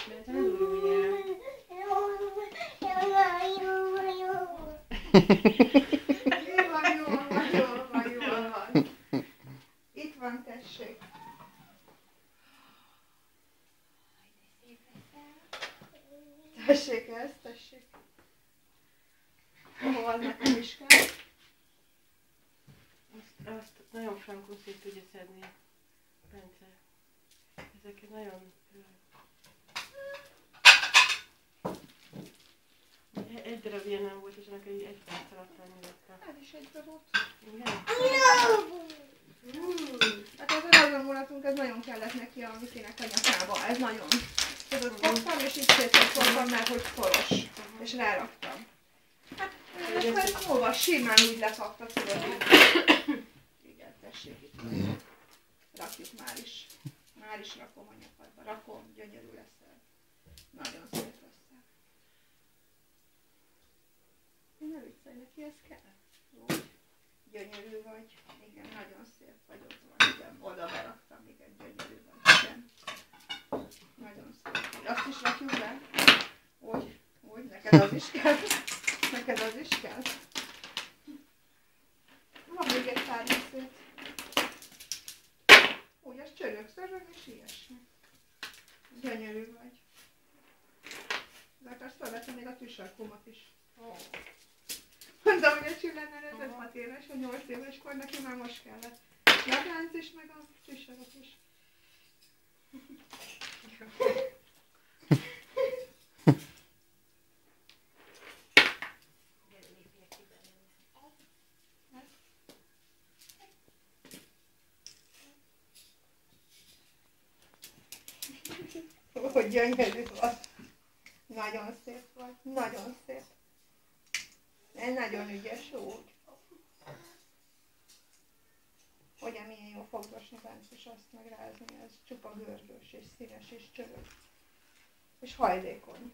De te ne duruljál. Jól van. Itt van, tessék. Tessék ezt, tessék. Hol nekem is kell. Azt nagyon frankul szét tudja szedni, Bence. Ezeket nagyon... Egy darab ilyen nem volt, és ennek egy perc alatt annyi lett. Ez is egy darab. Igen? Hát ez a raggamulatunk, ez nagyon kellett neki a Mikinek a nyakába. Ez nagyon. Tudod, fogtam, és itt szétszedtem, mert hogy szoros. És ráraktam. Hát, ez hova? Simán úgy lefakta, tudod. Igen, tessék itt. Rakjuk már is. Már is rakom a nyakadba. Rakom, gyönyörű leszel. Nagyon szép leszel. Ne viccelj, neki ez kell. Jó. Gyönyörű vagy. Igen, nagyon szép vagy. Ott van, igen. Oda beraktam, igen, gyönyörű vagy. Igen. Nagyon szép. Azt is rakjuk be? Úgy, neked az is kell. Neked az is kell. Van még egy pár szép. Úgy, az csörög és ilyesmi. Gyönyörű vagy. De akarsz felvetni még a tűsarkomat is. Oh. Mondtam, hogy a Csillennel ez 6 éves, vagy 8 éveskor, neki már most kellett. Lablánc is, meg a tűsarok is. Hogy gyönyörű vagy. Nagyon szép vagy. Nagyon szép. Nagyon ügyes úgy. Ugye milyen jó fogdosni bent, és azt megrázni, ez csupa görgős, és színes, és csörög. És hajlékony.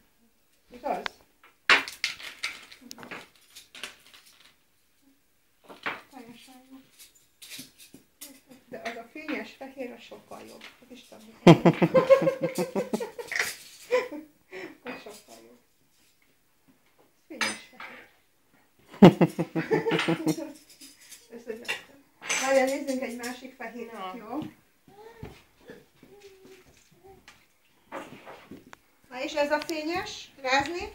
Igaz? Teljesen jó. De az a fényes fehér, az sokkal jobb. Isten az sokkal jobb. Fényes fehér. Összegyeztem. Várjál, nézzünk egy másik fehéret, jó? Na és ez a fényes? Rázni?